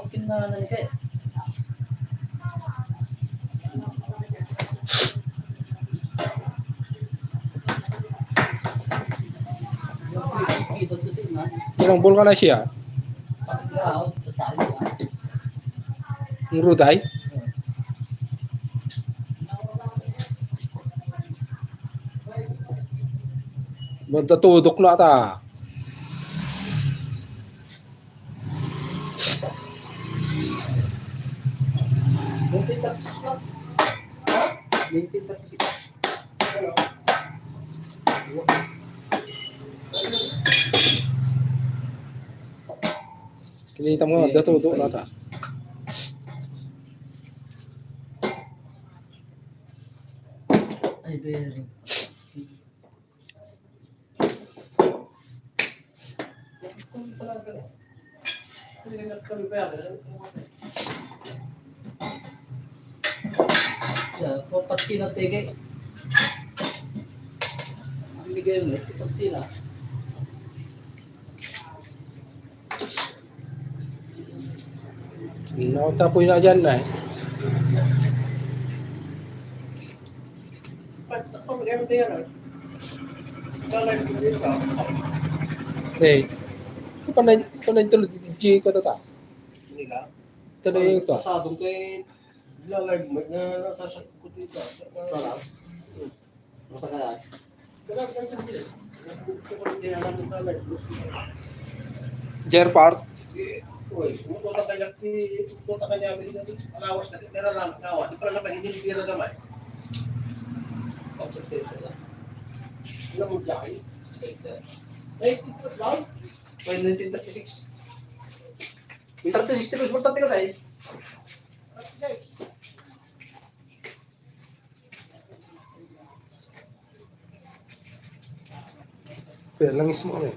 pamangkin na nanikay. Ilang buwan ka na siya? Ang ruday? Magtatudok na ata. Kinita mo, magtatudok na ata. Ay, bearing. Kung patsina tigay. Ang bigay mo, patsina. Nakatapoy na dyan na eh. Eh, panay tuloy di ko tata. Hindi ka? Tuloy ko. Sabong kay Live mo na nakasakot ko dito. Sarap. Masa ka yan? Kaya ganyan din. Gusto ko rin kaya alam mo na live. Gerpart. Uy, umutot ka niya, umutot ka niya, alawas na, pero lang kawa. Di pa lang pag-inilipira gamay. Ano mo dyan? Eh, ito lang. 1936. 1936 mo tayo tayo. Pero langis mo eh.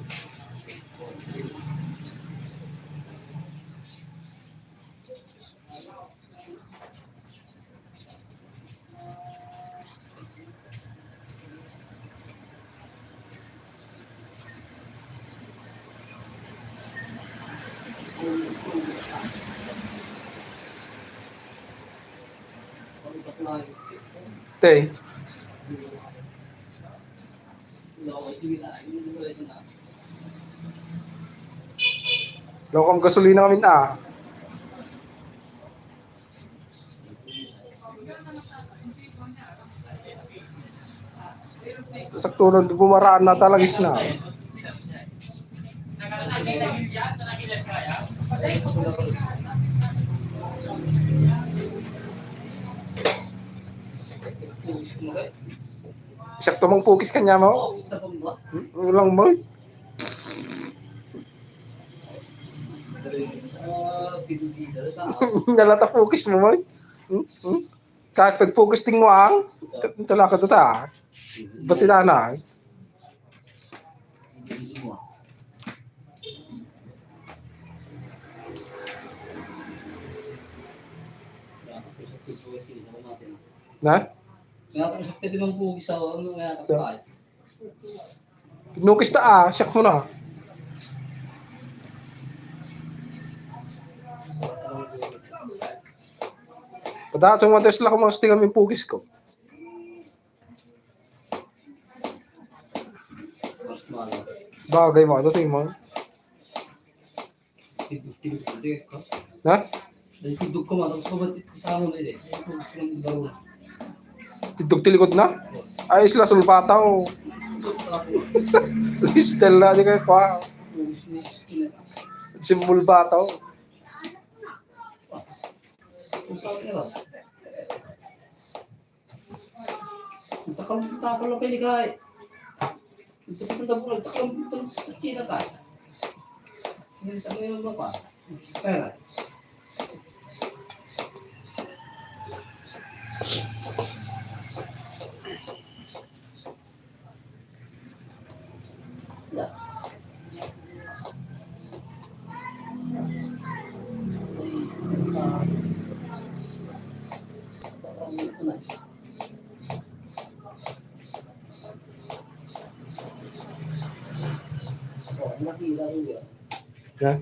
Tay. Lokong gasolina kami na. Sakto nun, bumaraan na talagis na. Sakto mong pukis kanya mo. Ulang mo. Nalata focus mo mo. Kahit pag-focus ting mo ang tula ka ta. Ba't na? Na? Kaya kung sakit din ang buhok sa ano kaya kapay. Nukis ta siyak mo na. Pada sa mga Tesla ko mga stingan yung pugis ko. Bagay mo, ito tingin mo. Ha? Tidog ko man, tapos kumatit sa ano nila eh. Tidog tilikod na? Ay, isla sulpata o. Listel na, di kayo pa. Simbol bata o. Takal lang kayo ni Kai. Takal lang China ka. Hindi sa ngayon ba pa? Pera. Ha?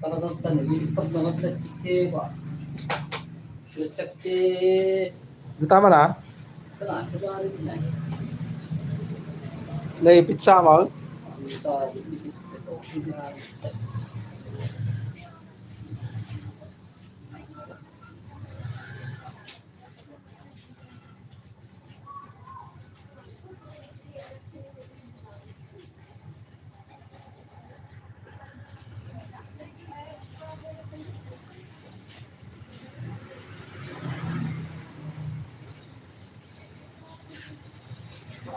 Para Parang nagilipag na mag-check ba? Check Di tama na? Kana, sa bahay nila. Naipit sa mo? Sa ito,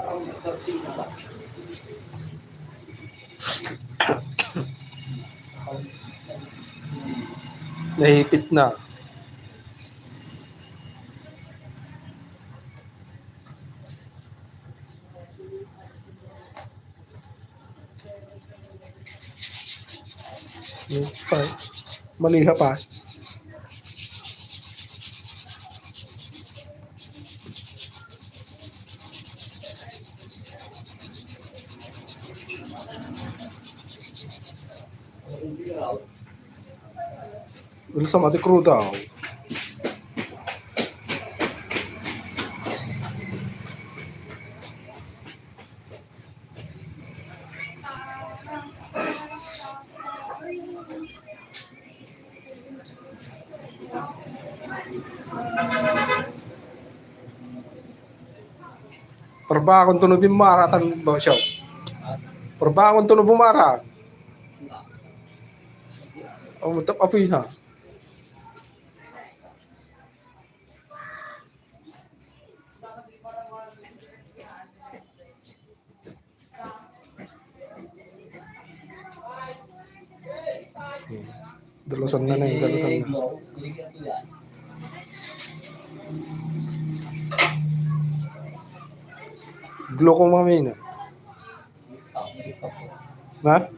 parang nagkaksina ba? Nahipit na. Maliha pa. Dulu sama mati kru daw. Perbakon tuno bimaratan ba siya? Perbakon tuno bumara. Oh, matap apa yun ha? Dalusan na eh, dalusan na. Glow ko mami na. Ha?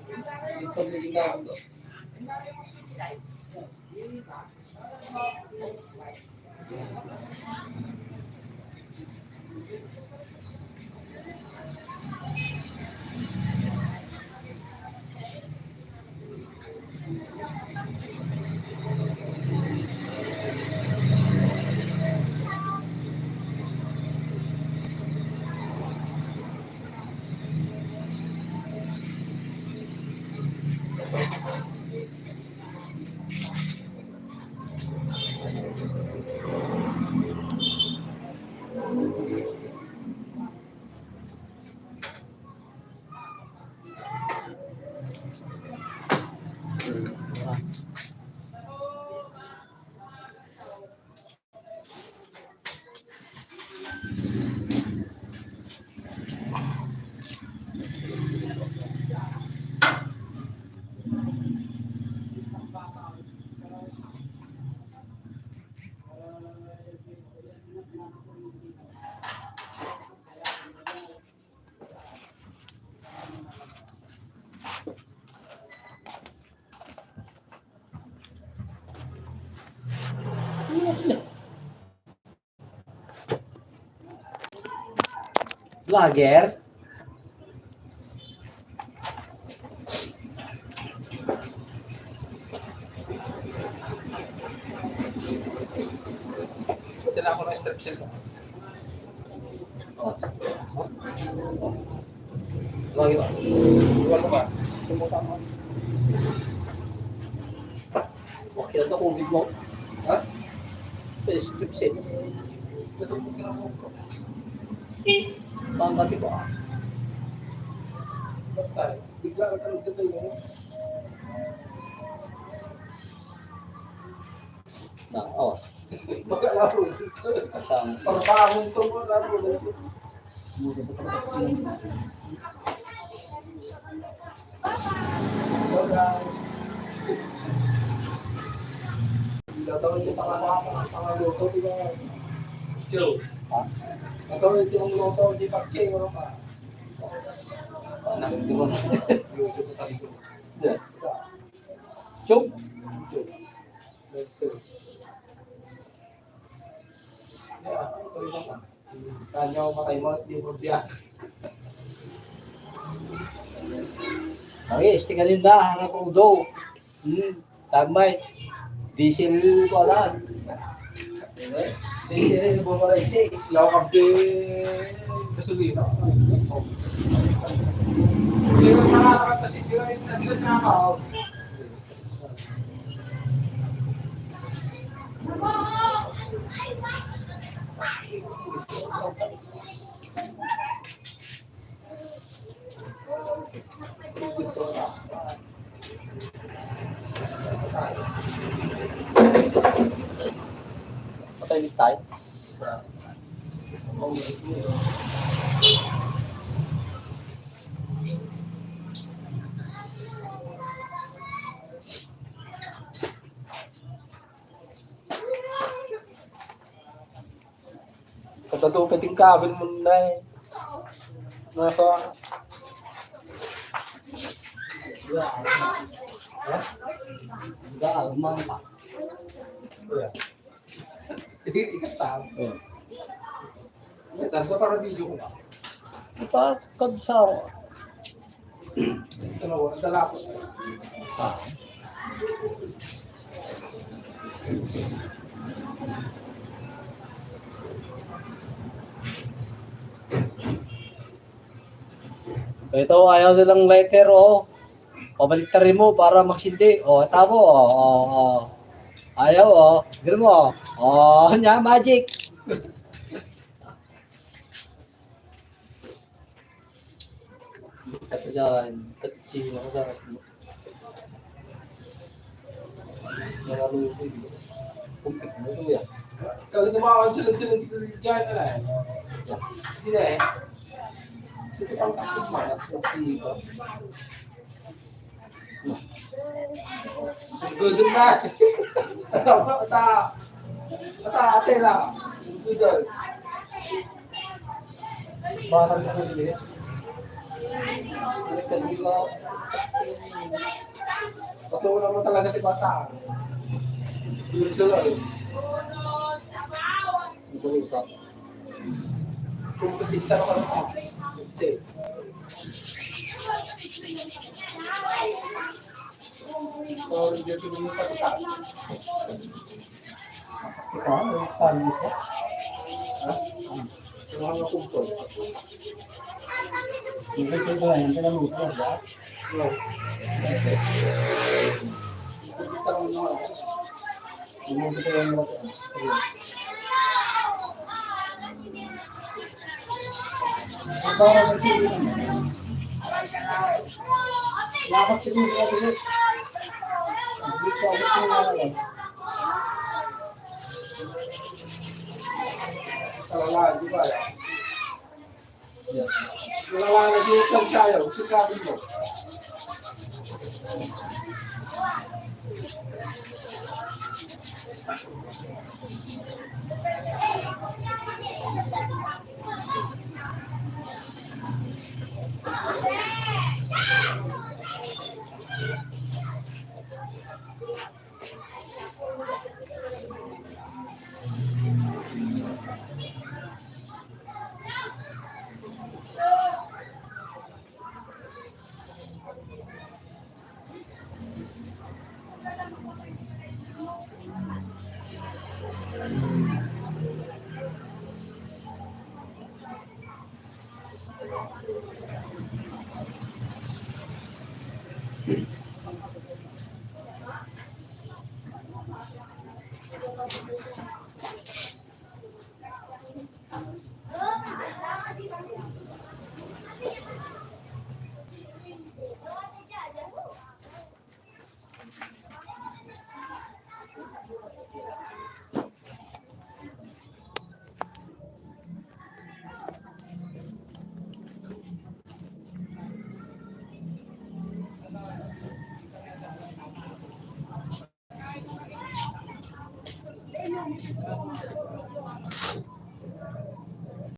Vlogger? Dala ako ng strip sila. Lagi ba? Iwan mo ba? Okay na ito kung big mo. Ha? Strip set. Tanggal ko ah. Bigla ka lang sa tayo. Oh. Magkalaro. Kasama. Perbakon tuno laro. Tatawag kita luto, di ba? Chill. Ha? Tatawag kita luto, di ba? Chill, ano pa? Nang di mo. Luto ko tayo. Diyan. Chok. Let's go. Yeah, ito yung pa. Kanya ko patay mo, di mo biya. Okay, istingan din da. Hanap ko do. Tambay. Diesel ko lang. Diesel bumalik siya. Ilaw kampi gasolina. Sino nakakapasig yun? Nandun na ako. Patay tayo. Katatupit yung kabel mo na eh. Naka. Enggak, umang pa. Ikas tao. Ito para video ko ba? Ito, kabsaw. Ito na wala. Dalapos na. Ito, ayaw nilang lighter, oh. Pabaliktarin mo para magsindi. Oh, tamo, oh. Ayaw, oh. Gano'n mo, oh. Oh, nya, magic. Kata dyan, kecil ako sa naraluto yun. Pumpit mo ito yan. Kalau tumawan sila dyan, ano eh. Sila eh. Sila pang takot man at nagsiba. Sugudin na. Ate lang. Sugudin. Barang na huli. Patulang mo talaga si Bata. Yung sila eh. Kung patita ka naman. Sige. Sorry, dito yung patita. Ito, may panis ha? Ha? Yung mga kumpol. Ito ba yan? Ito mo ito ba? No. Ito yung mga Lakot siguro sa bilis. Dito ako tingnan. Kalala, di ba? Kalala na dito sa sayo. Sinabi mo.